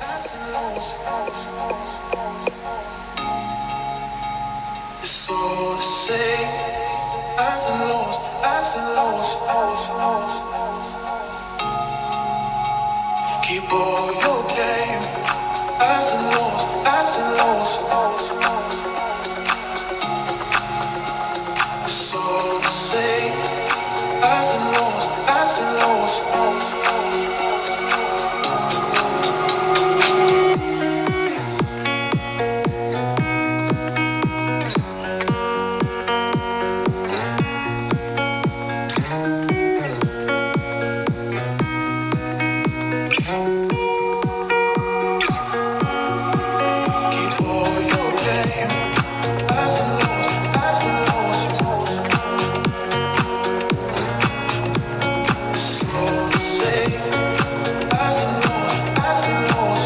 highs and lows. It's all the same. Highs and lows, highs and lows. Keep all your game. Highs and lows, highs and lows. It's all the same. Highs and lows, highs and lows. Keep all your game. Highs and lows, highs and lows. It's all the same. Highs and lows, highs and lows.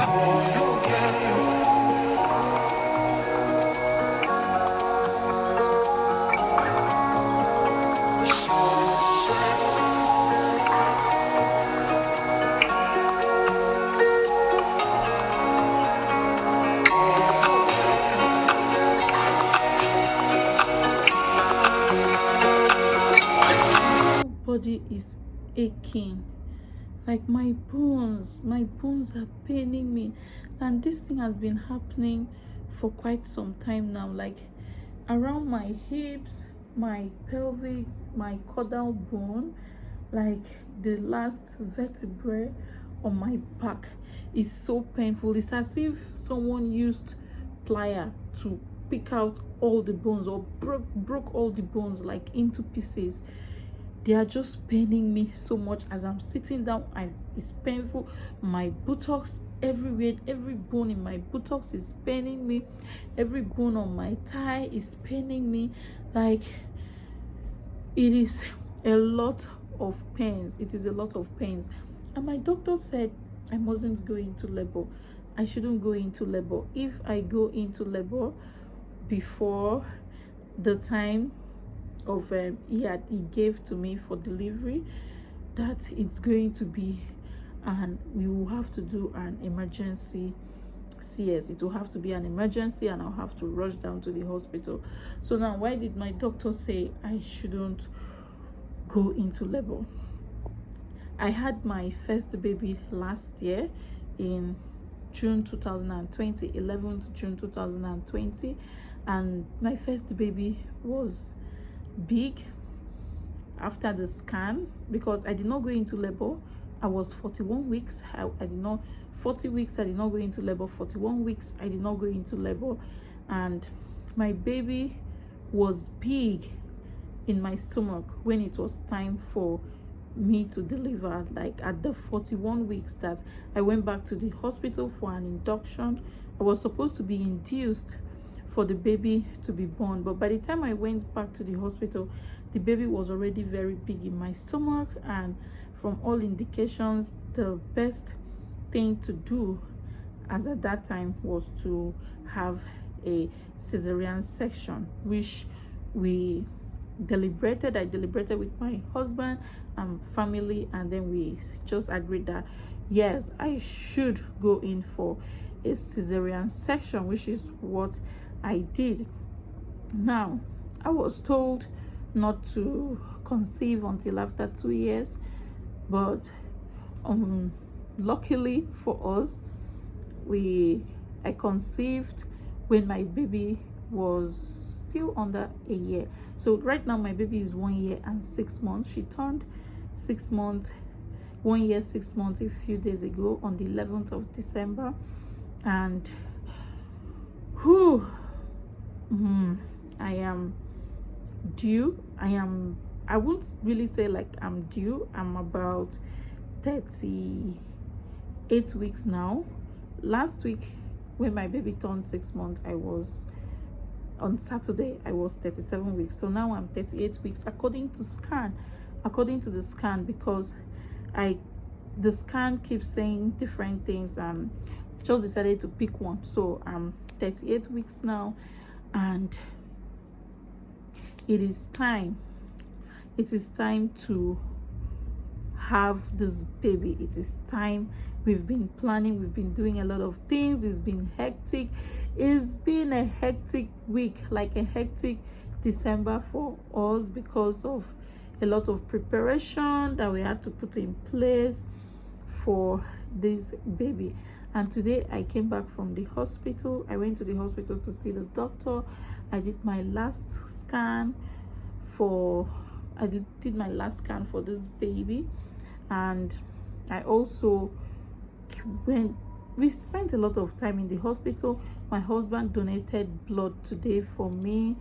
All your game. It's all the same. Body is aching, like my bones are paining me, and this thing has been happening for quite some time now, like around my hips, my pelvis, my caudal bone, like the last vertebrae on my back is so painful. It's as if someone used plier to pick out all the bones, or broke all the bones like into pieces. They are just paining me so much as I'm sitting down. It's painful. My buttocks everywhere, every bone in my buttocks is paining me, every bone on my thigh is paining me. Like, it is a lot of pains. It is a lot of pains. And my doctor said I mustn't go into labor. I shouldn't go into labor. If I go into labor before the time of he gave to me for delivery, that it's going to be, and we will have to do an emergency CS. It will have to be an emergency, and I'll have to rush down to the hospital. So now, why did my doctor say I shouldn't go into labor? I had my first baby last year in June 2020, 11th June 2020, and my first baby was big. After the scan, because I did not go into labor, I was 41 weeks. I did not 40 weeks. I did not go into labor. 41 weeks. I did not go into labor, and my baby was big in my stomach when it was time for me to deliver. Like at the 41 weeks that I went back to the hospital for an induction, I was supposed to be induced for the baby to be born, but by the time I went back to the hospital, the baby was already very big in my stomach, and from all indications, the best thing to do as at that time was to have a cesarean section, which we deliberated. I deliberated with my husband and family, and then we just agreed that yes, I should go in for a cesarean section, which is what I did. Now, I was told not to conceive until after 2 years, but luckily for us, I conceived when my baby was still under a year. So right now my baby is 1 year and 6 months. She turned 6 months, 1 year 6 months a few days ago on the 11th of December, and I am due. I won't really say like I'm due. I'm about 38 weeks now. Last week when my baby turned 6 months, on Saturday I was 37 weeks. So now I'm 38 weeks according to the scan, because the scan keeps saying different things, and just decided to pick one. So I'm 38 weeks now, and it is time to have this baby. It is time. We've been planning, we've been doing a lot of things. It's been hectic. It's been a hectic week, like a hectic December for us, because of a lot of preparation that we had to put in place for this baby. And today I came back from the hospital. I went to the hospital to see the doctor. I did my last scan for my last scan for this baby. And I also we spent a lot of time in the hospital. My husband donated blood today for me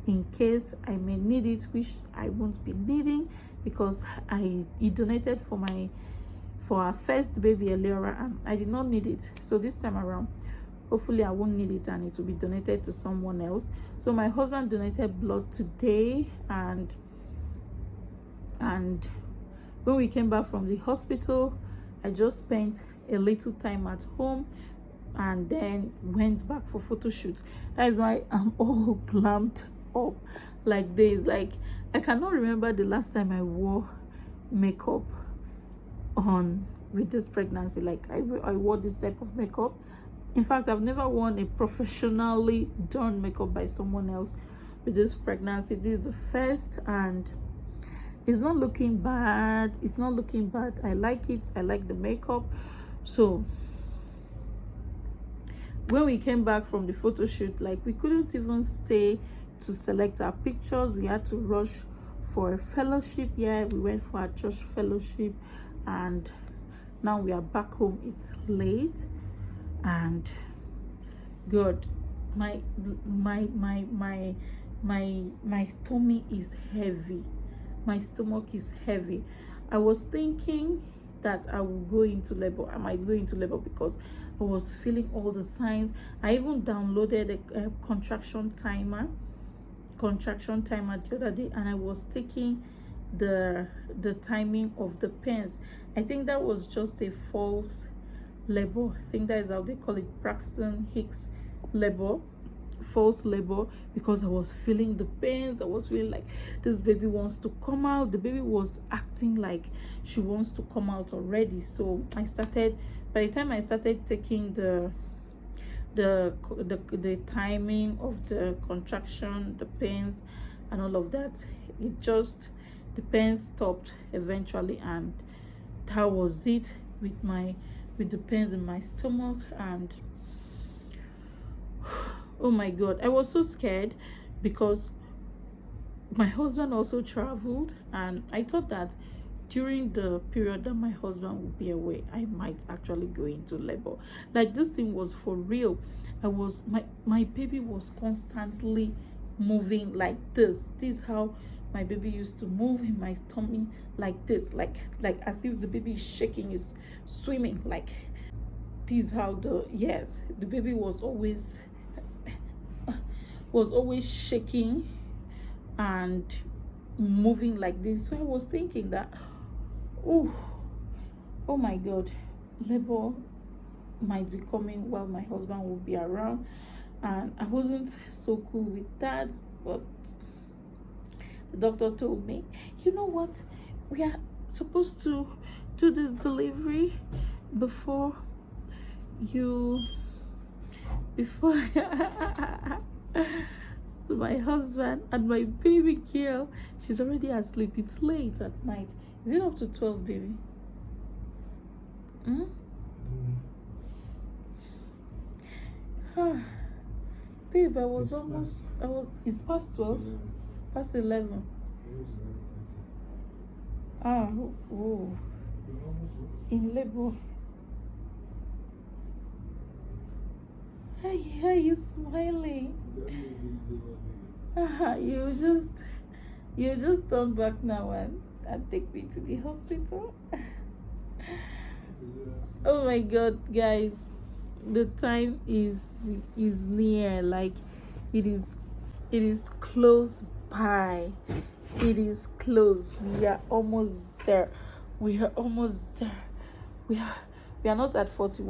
in case I may need it, which I won't be needing, because he donated for our first baby earlier, and I did not need it. So this time around, hopefully I won't need it and it will be donated to someone else. So my husband donated blood today, and when we came back from the hospital, I just spent a little time at home and then went back for photo shoot. That is why I'm all glammed up like this. Like, I cannot remember the last time I wore makeup on with this pregnancy. Like, I wore this type of makeup. In fact, I've never worn a professionally done makeup by someone else with this pregnancy. This is the first, and it's not looking bad. It's not looking bad. I like it. I like the makeup. So when we came back from the photo shoot, like, we couldn't even stay to select our pictures. We had to rush for a fellowship. Yeah, we went for our church fellowship, and now we are back home. It's late, and God, my tummy is heavy. My stomach is heavy. I was thinking that I will go into labor. I might go into labor because I was feeling all the signs. I even downloaded a contraction timer the other day, and I was taking the timing of the pens. I think that was just a false labor. I think that is how they call it, Braxton Hicks labor, false labor, because I was feeling the pains. I was feeling like this baby wants to come out. The baby was acting like she wants to come out already. So by the time I started taking the timing of the contraction, the pains and all of that, the pains stopped eventually, and that was it with the pains in my stomach. And oh my God, I was so scared because my husband also traveled, and I thought that during the period that my husband would be away, I might actually go into labor. Like, this thing was for real. My baby was constantly moving like this. This is how my baby used to move in my tummy, like this, like as if the baby is shaking, is swimming. Like, this is how the baby was always shaking and moving like this. So I was thinking that, oh my God, labor might be coming while my husband will be around, and I wasn't so cool with that. But the doctor told me, you know what, we are supposed to do this delivery before so my husband and my baby girl, she's already asleep. It's late at night. Is it up to 12, baby? Babe, it's past 12, past 11. Oh, in labor. Hey, you smiling? You just turn back now and take me to the hospital. Oh my God, guys, the time is near. Like, it is close by. It is close. We are almost there. We are not at 40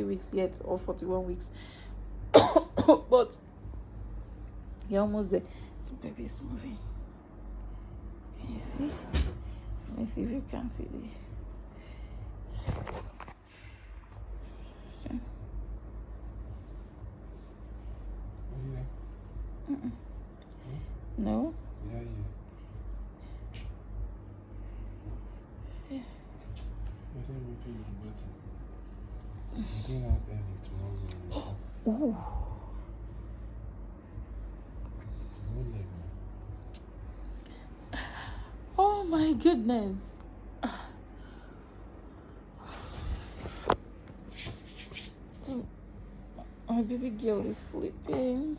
weeks yet, or 41 weeks. But you're almost there. So baby is moving. Can you see? Let's see if you can see the. Okay. No? Yeah. Yeah. I don't even feel the button. I'm going out early tomorrow. Ooh. No leg, man. Oh my goodness. My baby girl is sleeping.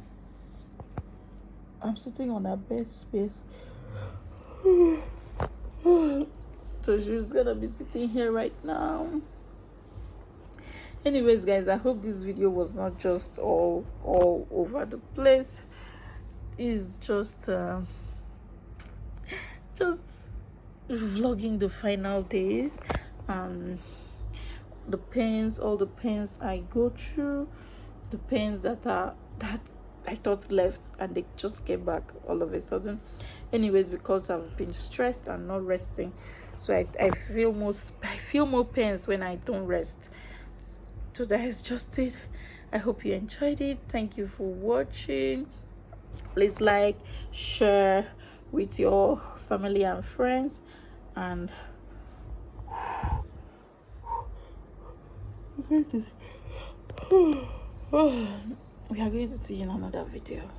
I'm sitting on her bed space. So she's gonna be sitting here right now. Anyways, guys, I hope this video was not just all over the place. It's just vlogging the final days, the pains, all the pains I go through, the pains that I thought left and they just came back all of a sudden. Anyways, because I've been stressed and not resting, so I feel more pains when I don't rest. So that is just it. I hope you enjoyed it. Thank you for watching. Please like, share with your family and friends, and we are going to see you in another video.